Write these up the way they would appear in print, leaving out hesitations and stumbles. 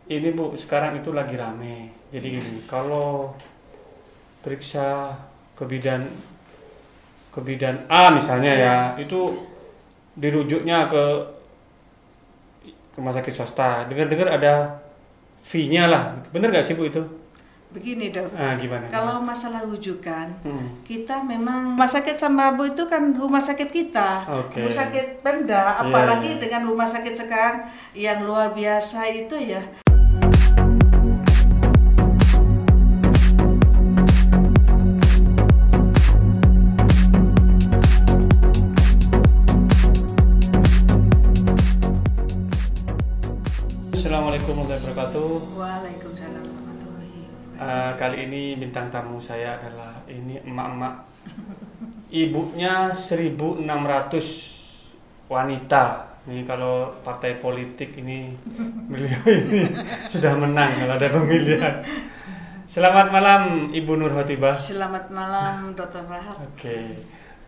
Ini Bu, sekarang itu lagi rame. Jadi gini, kalau periksa kebidan kebidan A misalnya ya, itu dirujuknya ke rumah sakit swasta. Dengar-dengar ada fee-nya lah. Bener nggak sih Bu itu? Begini dok, Gimana? kalau masalah rujukan, Hmm. kita memang rumah sakit Sambabu itu kan rumah sakit kita, Oke. rumah sakit Pemda, Iya, apalagi iya. dengan rumah sakit sekarang yang luar biasa itu ya. Assalamualaikum warahmatullahi wabarakatuh. Waalaikumsalam warahmatullahi Kali ini bintang tamu saya adalah ini emak-emak. Ibunya 1.600 wanita. Ini kalau partai politik ini beliau ini sudah menang kalau ada pemilihan. Selamat malam Ibu Nur Hotibah. Selamat malam Dr. Farhat. Oke,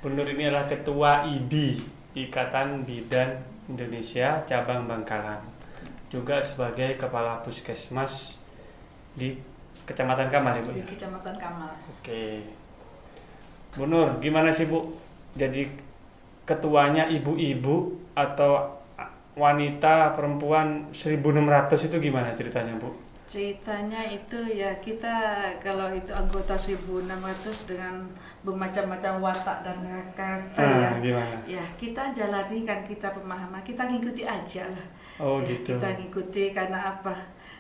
Bu Nur ini adalah Ketua IBI, Ikatan Bidan Indonesia Cabang Bangkalan. Juga sebagai Kepala Puskesmas di Kecamatan Kamal ya Bu Di ya? Kecamatan Kamal. Oke. Bu Nur, gimana sih Bu? Jadi ketuanya ibu-ibu atau wanita perempuan 1.600 itu gimana ceritanya Bu? Ceritanya itu ya kita kalau itu anggota 1.600 dengan bermacam-macam watak dan karakter ya. Gimana? Ya kita jalani kan kita pemahaman, kita ngikuti aja lah. Oh Ya, gitu. kita ngikuti karena apa?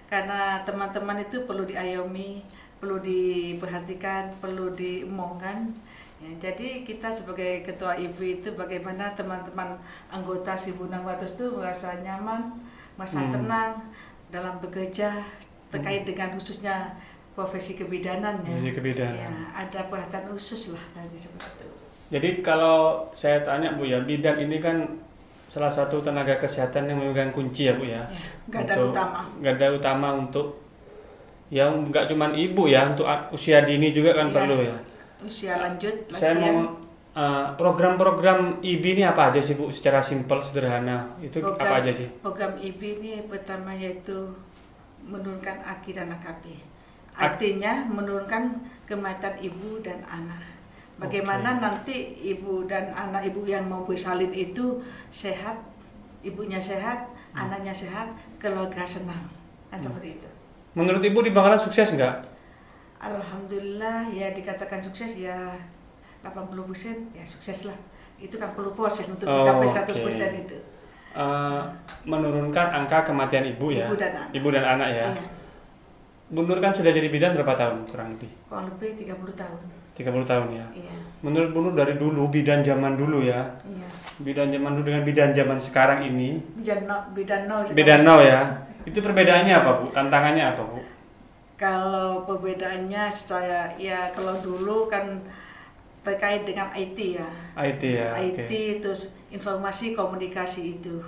Karena teman-teman itu perlu diayomi, perlu diperhatikan, perlu diomongkan. Ya, jadi kita sebagai ketua ibu itu bagaimana teman-teman anggota 1.600 itu merasa nyaman, merasa tenang dalam bekerja terkait dengan khususnya profesi kebidanan ya. Profesi kebidanan. Ya, ada perhatian khusus lah tadi seperti itu. Jadi kalau saya tanya Bu ya, bidan ini kan salah satu tenaga kesehatan yang memegang kunci ya Bu ya. Ya, garda utama untuk ya nggak cuma ibu ya, untuk usia dini juga kan Ya, perlu ya. usia lanjut, Saya lansia. mau program-program IBI ini apa aja sih Bu? Secara simpel sederhana itu apa aja sih? Program IBI ini pertama yaitu menurunkan AKI dan AKP. Artinya menurunkan kematian ibu dan anak. Bagaimana nanti ibu dan anak ibu yang mau bersalin itu sehat, ibunya sehat, anaknya sehat, keluarga senang. Kan seperti itu. Menurut Ibu di Bangkalan sukses nggak? Alhamdulillah ya dikatakan sukses ya 80% ya sukses lah. Itu kan perlu proses untuk mencapai 100% itu. Menurunkan angka kematian ibu ya. Ibu dan anak. Ya. Iya. Bu Nur kan sudah jadi bidan berapa tahun kurang lebih? Kurang lebih 30 tahun. 30 tahun ya. Iya. Menurut Bu Nur dari dulu bidan zaman dulu ya. Iya. Bidan zaman dulu dengan bidan zaman sekarang ini. Bidan now. Ya. Itu perbedaannya apa Bu? Tantangannya apa Bu? Kalau perbedaannya saya ya kalau dulu kan terkait dengan IT ya. IT ya. IT terus informasi komunikasi itu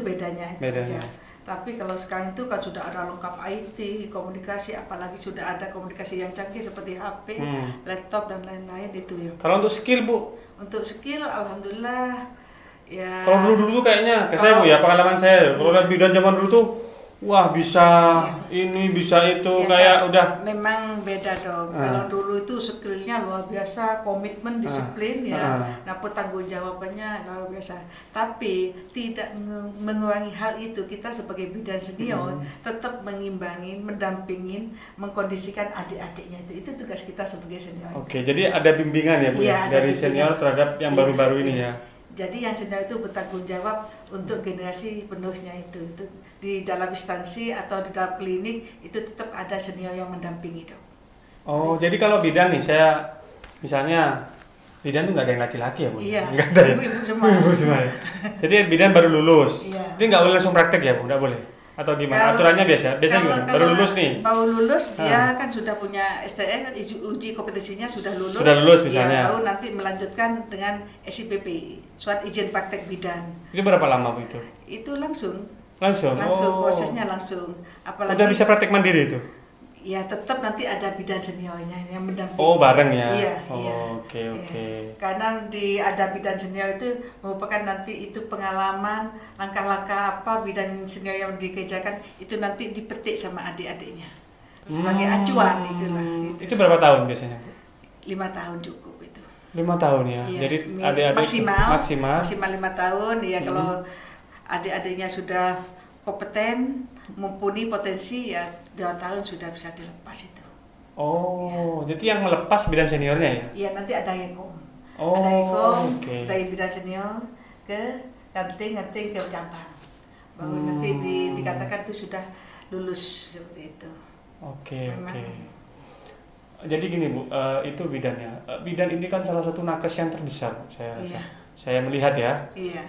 bedanya itu aja. Tapi kalau sekarang itu kan sudah ada lengkap IT, komunikasi, apalagi sudah ada komunikasi yang canggih seperti HP, laptop dan lain-lain itu ya. Kalau untuk skill Bu? Untuk skill, alhamdulillah ya. Kalau dulu kayaknya, saya Bu ya pengalaman saya. Kalau lihat bidan zaman dulu tuh, wah bisa ini bisa itu Ya, kayak udah. Memang beda dong. Kalau dulu itu skillnya luar biasa, komitmen, disiplin ya. Nah pertanggung jawabannya luar biasa. Tapi tidak mengurangi hal itu. Kita sebagai bidan senior tetap mengimbangi, mendampingin, mengkondisikan adik-adiknya itu. Itu tugas kita sebagai senior. Oke, jadi ada bimbingan ya Bu Iya, ya dari senior terhadap yang baru-baru ini ya. Jadi yang senior itu bertanggung jawab untuk generasi penerusnya itu di dalam instansi atau di dalam klinik itu tetap ada senior yang mendampingi dok. Oh, jadi kalau bidan nih saya misalnya bidan tuh nggak ada yang laki-laki ya Bu? Iya. Nggak ada ya? Ibu semua. Ibu semua ya? Jadi bidan baru lulus. Iya. Jadi nggak boleh langsung praktek ya Bu? Nggak boleh? Atau gimana? Aturannya biasa gimana? Baru lulus nih? Baru lulus dia kan sudah punya STE, uji kompetensinya sudah lulus. Sudah lulus misalnya. Ya, baru nanti melanjutkan dengan SIPP, surat izin praktek bidan. Itu berapa lama Bu itu? Itu langsung Langsung? prosesnya langsung. Apalagi udah bisa praktek mandiri itu? Ya tetap nanti ada bidan seniornya yang mendampingi. Oh, bareng ya. Iya, Oh, iya. oke, oke. Karena ada bidan senior itu merupakan nanti itu pengalaman, langkah-langkah apa bidan senior yang dikerjakan itu nanti dipetik sama adik-adiknya sebagai acuan itulah. Gitu. Itu berapa tahun biasanya, Bu? 5 tahun cukup itu. 5 tahun ya. Iya, Jadi adik-adik maksimal 5 tahun. Ya kalau adik-adiknya sudah kompeten, mumpuni potensi ya 2 tahun sudah bisa dilepas itu. Oh, ya. Jadi yang melepas bidan seniornya ya? Iya, nanti ada yekom. Oh, ada yekom okay. dari bidan senior ke nganting ke cabang. Baru nanti dikatakan itu sudah lulus seperti itu. Oke. Jadi gini Bu, itu bidannya. Bidan ini kan salah satu nakes yang terbesar, saya rasa. Saya melihat ya. Iya.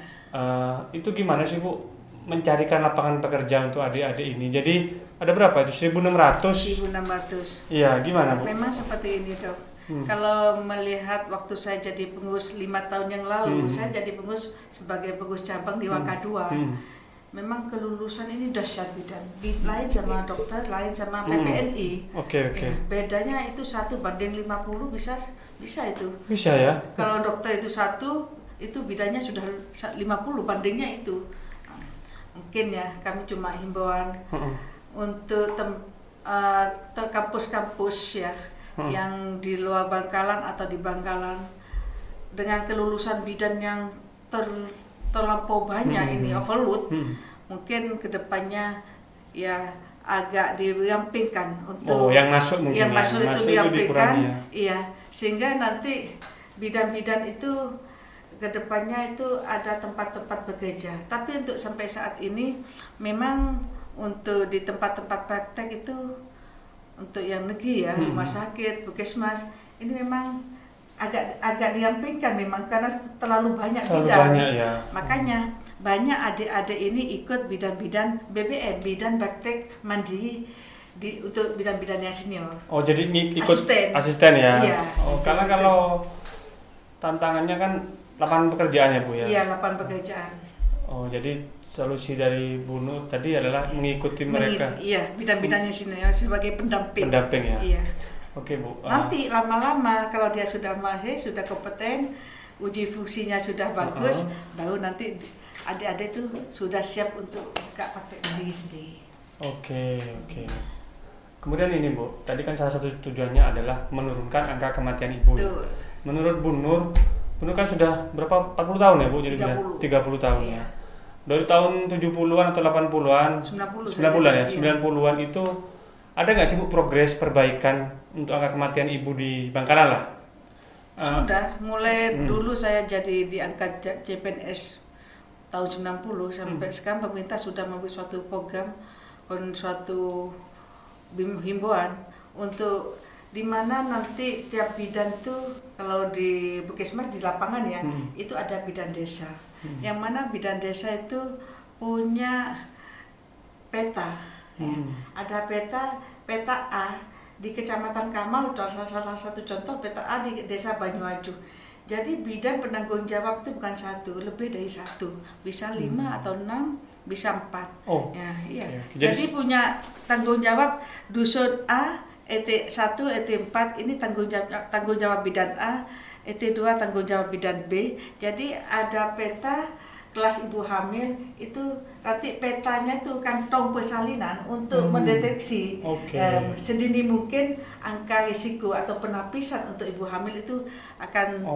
Itu gimana sih Bu mencarikan lapangan pekerjaan untuk adik-adik ini? Jadi ada berapa itu? 1.600? 1.600. Iya, gimana Bu? Memang seperti ini Dok. Kalau melihat waktu saya jadi pengurus 5 tahun yang lalu, saya jadi pengurus sebagai pengurus cabang di Wakadua. Memang kelulusan ini dahsyat bidan. Lain sama dokter, lain sama PPNI. Oke. Ya, bedanya itu 1:50 bisa itu. Bisa ya. Kalau dokter itu 1, itu bidannya sudah 50 bandingnya itu. Mungkin ya kami cuma himbauan untuk kampus-kampus ya yang di luar Bangkalan atau di Bangkalan dengan kelulusan bidan yang terlampau banyak ini overload, mungkin kedepannya ya agak dirampingkan untuk yang masuk mungkin yang masuk itu dirampingkan, ya. Iya, sehingga nanti bidan-bidan itu kedepannya itu ada tempat-tempat bekerja. Tapi untuk sampai saat ini memang untuk di tempat-tempat praktek itu untuk yang negeri ya, rumah sakit, puskesmas ini memang agak diampingkan memang karena terlalu banyak bidan. Ya. Makanya banyak adik-adik ini ikut bidan-bidan BBM, bidan praktek mandiri untuk bidan-bidan yang senior. Oh, jadi ikut asisten ya. Iya. Oh, karena kalau tantangannya kan lapangan pekerjaan ya Bu ya. Iya, lapangan pekerjaan. Oh, jadi solusi dari Bu Nur tadi adalah mengikuti mereka. Iya, bidan-bidannya senior sebagai pendamping. Pendamping ya. Iya. Oke Bu. Nanti lama-lama kalau dia sudah mahir, sudah kompeten, uji fungsinya sudah bagus, baru nanti adik-adik itu sudah siap untuk buka praktek mandiri sendiri. Oke. Kemudian ini Bu, tadi kan salah satu tujuannya adalah menurunkan angka kematian ibu. Betul. Menurut Bu Nur kan sudah berapa? 40 tahun ya Bu? Jadi 30 tahun iya. ya. Dari tahun 70-an atau 80-an? 90-an ya. 90-an itu ada nggak sih Bu progres perbaikan untuk angka kematian ibu di Bangkalan lah? Sudah, mulai dulu saya jadi diangkat CPNS tahun 90 sampai sekarang pemerintah sudah membuat suatu program dan suatu himbauan untuk di mana nanti tiap bidan itu kalau di puskesmas di lapangan ya itu ada bidan desa. Yang mana bidan desa itu punya peta. Ya. Ada peta A di Kecamatan Kamal, salah satu contoh peta A di Desa Banyuajuh. Jadi bidan penanggung jawab itu bukan 1, lebih dari 1, bisa 5 atau 6, bisa 4. Oh, ya, iya. Okay. Jadi punya tanggung jawab dusun A, ET1, ET4 ini tanggung jawab bidan A, ET2 tanggung jawab bidan B. Jadi ada peta kelas ibu hamil itu nanti petanya itu kantong persalinan untuk mendeteksi sedini mungkin angka risiko atau penapisan untuk ibu hamil itu akan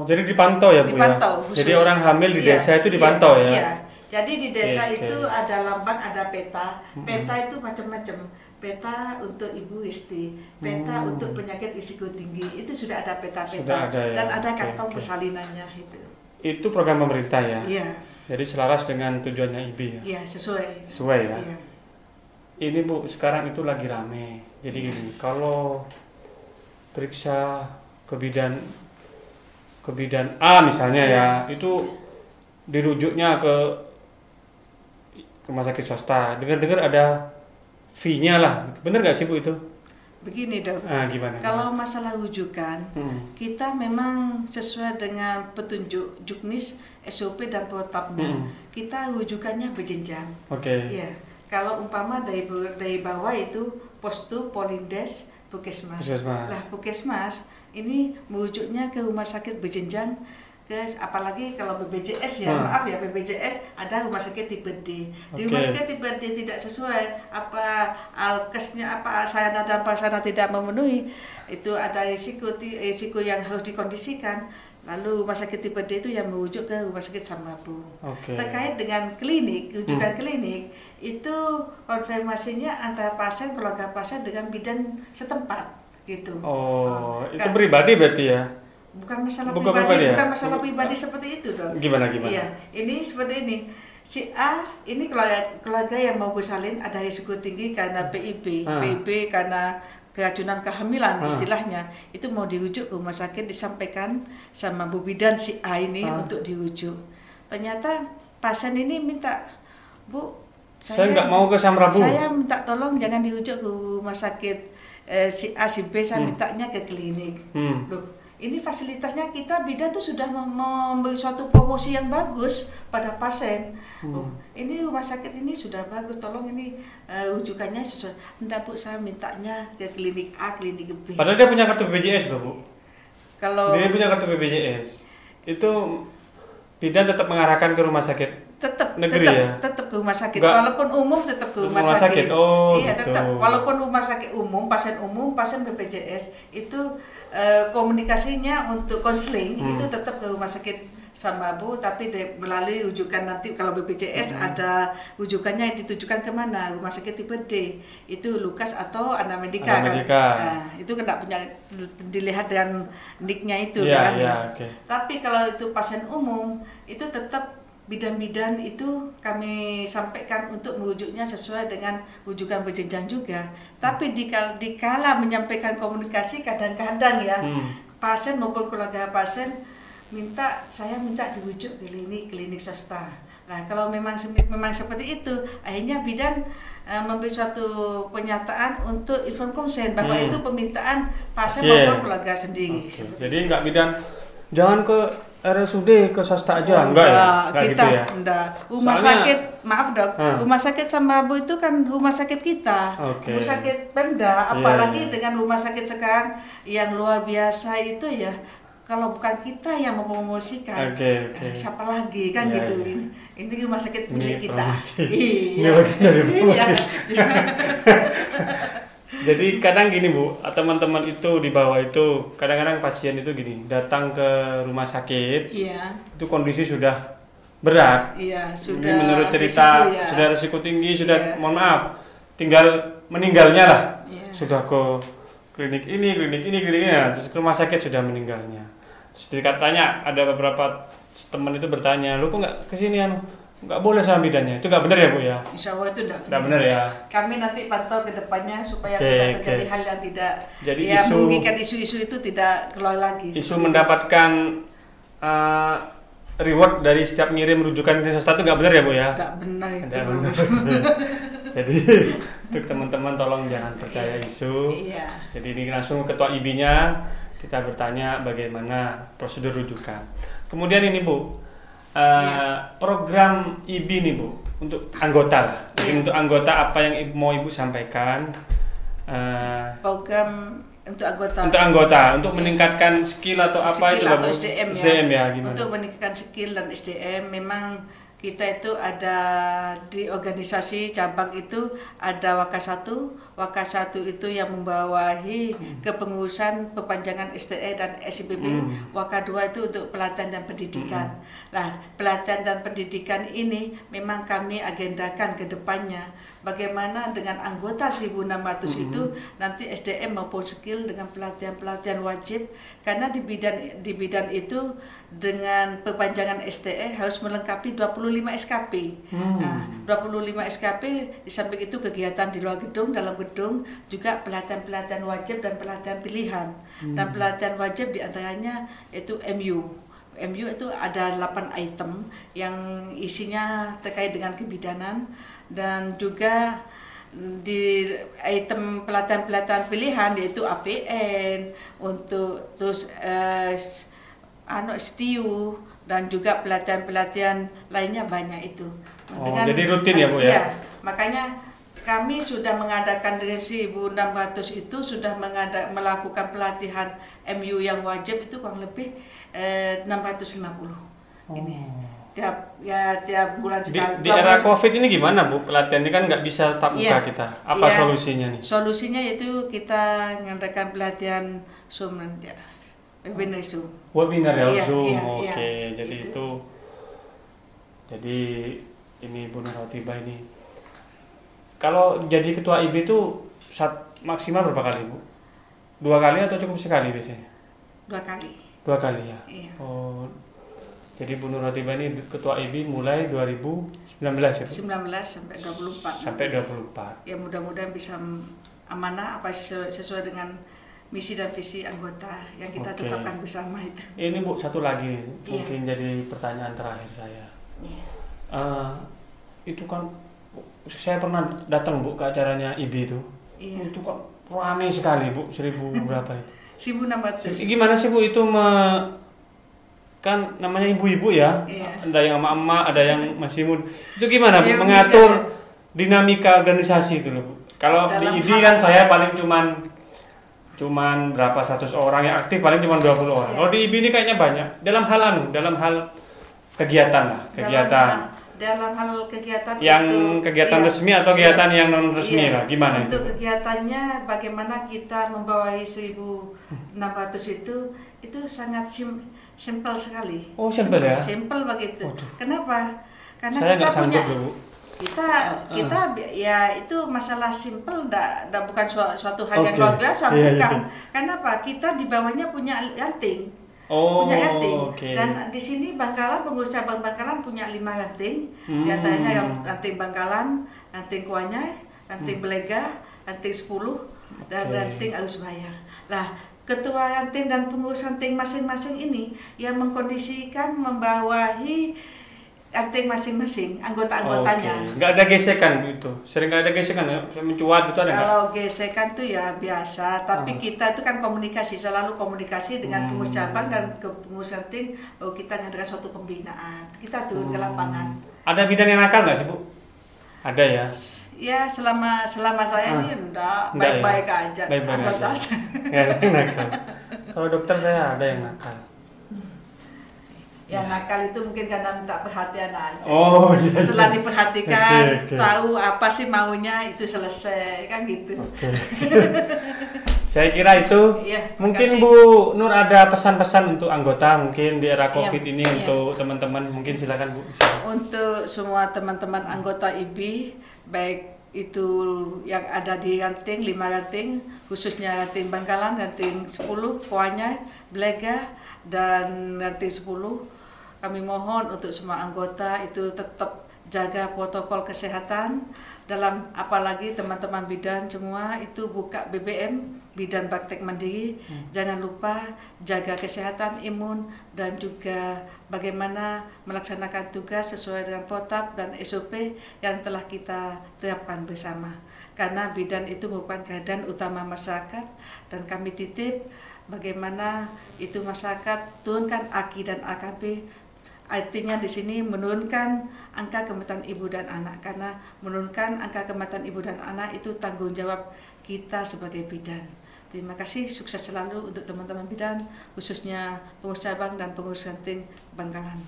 jadi dipantau ya Bu dipantau, ya. Jadi orang hamil di desa itu dipantau ya. Iya. Jadi di desa itu ada lambang, ada peta. Peta itu macam-macam. Peta untuk ibu istri, peta untuk penyakit risiko tinggi. Itu sudah ada peta-peta dan ada kantong persalinannya itu. Itu program pemerintah ya? Iya. Jadi selaras dengan tujuannya IBI ya? Iya, sesuai. Sesuai ya? Iya. Ini Bu, sekarang itu lagi rame. Jadi gini, kalau periksa ke bidan A misalnya ya, itu dirujuknya ke rumah sakit swasta. Dengar-dengar ada fee-nya lah. Bener nggak sih Bu itu? Begini Dok, gimana? Kalau masalah rujukan, kita memang sesuai dengan petunjuk Juknis, SOP dan protapnya. Kita rujukannya berjenjang. Oke. Ya, Kalau umpama dari bawah itu Postu Polindes Puskesmas. Lah Puskesmas ini merujuknya ke rumah sakit berjenjang, apalagi kalau BPJS ya, maaf ya, BPJS ada rumah sakit tipe D. Di rumah sakit tipe D tidak sesuai apa alkesnya, apa sarana dan prasarana tidak memenuhi, itu ada risiko yang harus dikondisikan. Lalu rumah sakit tipe D itu yang merujuk ke rumah sakit Sambabu. Terkait dengan klinik, rujukan klinik itu konfirmasinya antara pasien, keluarga pasien dengan bidan setempat gitu. Itu pribadi berarti ya? Bukan masalah pribadi, bukan masalah pribadi seperti itu dong. Gimana? Iya, ini seperti ini. Si A ini keluarga yang mau bersalin ada risiko tinggi karena PIB, PIB karena keracunan kehamilan istilahnya. Itu mau dirujuk ke rumah sakit, disampaikan sama Bu Bidan si A ini untuk dirujuk. Ternyata pasien ini minta, Bu, saya nggak mau ke Samrabu. Saya minta tolong jangan dirujuk ke rumah sakit si A si B, saya mintanya ke klinik. Loh, ini fasilitasnya kita bidan tuh sudah memberi suatu promosi yang bagus pada pasien. Ini rumah sakit ini sudah bagus, tolong ini rujukannya sesuai. Enggak Bu, saya mintanya ke klinik A, klinik B. Padahal dia punya kartu BPJS loh Bu. Kalau dia punya kartu BPJS, itu bidan tetap mengarahkan ke rumah sakit negeri tetap ke rumah sakit. Walaupun umum tetap ke rumah sakit. Iya gitu. Tetap. Walaupun rumah sakit umum, pasien BPJS itu komunikasinya untuk konseling itu tetap ke rumah sakit Sambabu, tapi melalui rujukan nanti kalau BPJS ada rujukannya ditujukan kemana, rumah sakit tipe D itu Lukas atau Anda Medika kan. Nah, itu kena punya dilihat dengan nicknya itu kan. Tapi kalau itu pasien umum itu tetap bidan-bidan itu kami sampaikan untuk merujuknya sesuai dengan rujukan berjenjang juga. Tapi dikala menyampaikan komunikasi kadang-kadang ya pasien maupun keluarga pasien saya minta dirujuk ke klinik swasta. Nah kalau memang seperti itu, akhirnya bidan memberi suatu pernyataan untuk inform konsen bahwa itu permintaan pasien maupun keluarga sendiri. Jadi enggak bidan jangan ke RSUD, ke swasta aja, enggak kita, gitu ya? Enggak. Rumah sakit, maaf dok, rumah sakit Sambabu itu kan rumah sakit kita, rumah sakit Pemda, apalagi dengan rumah sakit sekarang yang luar biasa itu ya, kalau bukan kita yang mempromosikan, siapa lagi kan gitu. Ini rumah sakit milik kita. Iya. Jadi kadang gini Bu, teman-teman itu di bawah itu kadang-kadang pasien itu gini datang ke rumah sakit, itu kondisi sudah berat, sudah ini menurut cerita risiko, sudah risiko tinggi, sudah mohon maaf, tinggal meninggalnya lah, sudah ke klinik ini, terus ke rumah sakit sudah meninggalnya. Terus katanya ada beberapa teman itu bertanya, lu kok nggak kesini nggak boleh sama bidannya, itu nggak benar ya Bu ya? Insya Allah itu nggak benar ya. Kami nanti pantau ke depannya supaya tidak terjadi hal yang tidak merugikan isu-isu itu tidak keluar lagi. Isu mendapatkan reward dari setiap ngirim rujukan ke swasta itu nggak benar ya Bu ya? Nggak benar itu. Jadi untuk teman-teman tolong jangan percaya isu. Jadi ini langsung ketua IB-nya kita bertanya bagaimana prosedur rujukan. Kemudian ini Bu. Program IB nih Bu untuk anggota lah. Jadi untuk anggota apa yang mau Ibu sampaikan? Program untuk anggota untuk meningkatkan skill atau apa skill itu atau SDM ya gimana? Untuk meningkatkan skill dan SDM memang kita itu ada di organisasi cabang itu ada Waka 1 itu yang membawahi kepengurusan perpanjangan STE dan SIPB. Waka 2 itu untuk pelatihan dan pendidikan. Nah, pelatihan dan pendidikan ini memang kami agendakan ke depannya bagaimana dengan anggota 1.600 itu nanti SDM maupun skill dengan pelatihan wajib, karena di bidang itu dengan perpanjangan STE harus melengkapi 25 SKP. Nah, 25 SKP di samping itu kegiatan di luar gedung, dalam gedung juga pelatihan wajib dan pelatihan pilihan. Dan pelatihan wajib diantaranya itu MU itu ada 8 item yang isinya terkait dengan kebidanan, dan juga di item pelatihan pilihan yaitu APN untuk terus STIU dan juga pelatihan lainnya banyak itu. Jadi rutin ya Bu ya? Makanya kami sudah mengadakan dengan 1.600 itu sudah melakukan pelatihan MU yang wajib itu kurang lebih 650 ini. Tiap bulan sekali. Di era COVID ini gimana Bu? Pelatihan ini kan nggak bisa tatap muka kita. Apa solusinya nih? Solusinya itu kita mengadakan pelatihan Zoom ya. Webinar Zoom. Webinar ya Zoom. Iya, Oke, jadi itu. Jadi ini Bu Nur Hotibah ini. Kalau jadi ketua IB itu maksimal berapa kali Bu? 2 kali atau cukup sekali biasanya? 2 kali. 2 kali ya. Iya. Oh. Jadi Bu Nur Hotibah ini ketua IB mulai 2019 ya Bu? 19 sampai 24. Sampai 24. Ya mudah-mudahan bisa amanah apa sesuai dengan misi dan visi anggota yang kita tetapkan bersama itu. Ini Bu, satu lagi mungkin jadi pertanyaan terakhir saya. Itu kan saya pernah datang Bu ke acaranya IB itu. Itu kok ramai sekali Bu, 1000 berapa itu? 1.600. Gimana sih Bu itu kan namanya ibu-ibu ya? Ada yang emak-emak, ada yang masih muda. Itu gimana Bu mengatur dinamika organisasi itu loh Bu? Kalau di IB kan saya paling cuman berapa 100 orang yang aktif, paling cuma 20 orang. Kalau di IB ini kayaknya banyak. Dalam hal kegiatan lah, dalam hal kegiatan yang kegiatan resmi atau kegiatan yang non resmi lah, gimana untuk itu? Kegiatannya bagaimana kita membawahi 1.600 itu sangat simpel sekali. Oh, simpel ya? Simpel begitu. Kenapa? Karena saya kita punya Bu. kita ya itu masalah simpel, bukan suatu hal yang luar biasa, bukan. Kenapa? Kita di bawahnya punya ranting. Punya ranting. Dan di sini Bangkalan, pengurus cabang Bangkalan punya 5 ranting. Di antaranya yang ranting Bangkalan, ranting Kuanyai, ranting Belega, ranting 10 dan ranting Arus Bayar. Nah, ketua ranting dan pengurus ranting masing-masing ini yang mengkondisikan membawahi ranting masing-masing anggota-anggotanya. Nggak ada gesekan gitu. Sering nggak ada gesekan ya, mencuat gitu ada nggak? Kalau gesekan tuh ya biasa, tapi kita itu kan komunikasi, selalu komunikasi dengan pengurus cabang dan pengurus ranting bahwa kita mengadakan suatu pembinaan. Kita turun ke lapangan. Ada bidan yang nakal nggak sih Bu? Ada ya. Ya selama saya ini enggak baik-baik aja. Baik-baik aja. Nggak ada yang nakal. Kalau dokter saya ada yang nakal. Yang nakal itu mungkin karena minta perhatian aja. Setelah diperhatikan, tahu apa sih maunya, itu selesai kan gitu. Saya kira itu. Mungkin kasih. Bu Nur ada pesan-pesan untuk anggota mungkin di era COVID ini untuk teman-teman, mungkin silakan Bu. Untuk semua teman-teman anggota IB, baik itu yang ada di ranting 5 ranting, khususnya ranting Bangkalan, ranting 10, Kuanyai, Belega dan ranting 10. Kami mohon untuk semua anggota itu tetap jaga protokol kesehatan, dalam apalagi teman-teman bidan semua itu buka BBM, bidan praktek mandiri. Jangan lupa jaga kesehatan imun dan juga bagaimana melaksanakan tugas sesuai dengan protap dan SOP yang telah kita terapkan bersama. Karena bidan itu merupakan garda utama masyarakat dan kami titip bagaimana itu masyarakat turunkan AKI dan AKB. Artinya di sini menurunkan angka kematian ibu dan anak, karena menurunkan angka kematian ibu dan anak itu tanggung jawab kita sebagai bidan. Terima kasih, sukses selalu untuk teman-teman bidan, khususnya pengurus cabang dan pengurus ranting Bangkalan.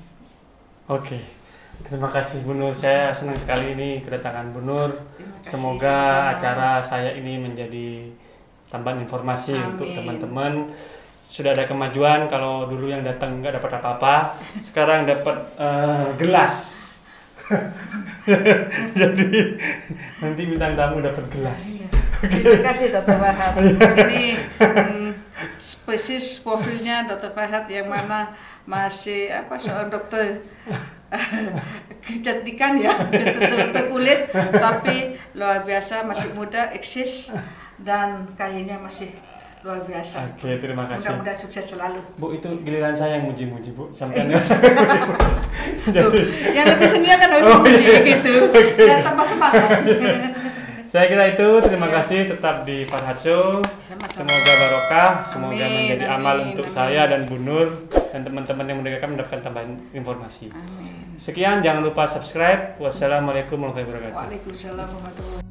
Terima kasih Bu Nur, saya senang sekali ini kedatangan Bu Nur. Semoga acara saya ini menjadi tambahan informasi untuk teman-teman. Sudah ada kemajuan, kalau dulu yang datang nggak dapat apa-apa, sekarang dapat gelas. Jadi nanti bintang tamu dapat gelas. Terima kasih Dr. Fahad. Ini spesies profilnya Dr. Fahad yang mana masih seorang dokter kecantikan ya, dokter kulit, tapi luar biasa, masih muda, eksis dan kayaknya masih luar biasa. Terima kasih. Mudah-mudahan sukses selalu. Bu, itu giliran saya yang muji-muji Bu. Sampai yang lebih senior kan harus memuji gitu. Ya tambah semangat. Saya kira itu. Terima kasih, tetap di Farhad Show. Semoga barokah, semoga menjadi amal untuk saya dan Bu Nur. dan teman-teman yang mendengarkan mendapatkan tambahan informasi. Amin. Sekian, jangan lupa subscribe. Wassalamualaikum warahmatullahi wabarakatuh. Waalaikumsalam warahmatullahi wabarakatuh.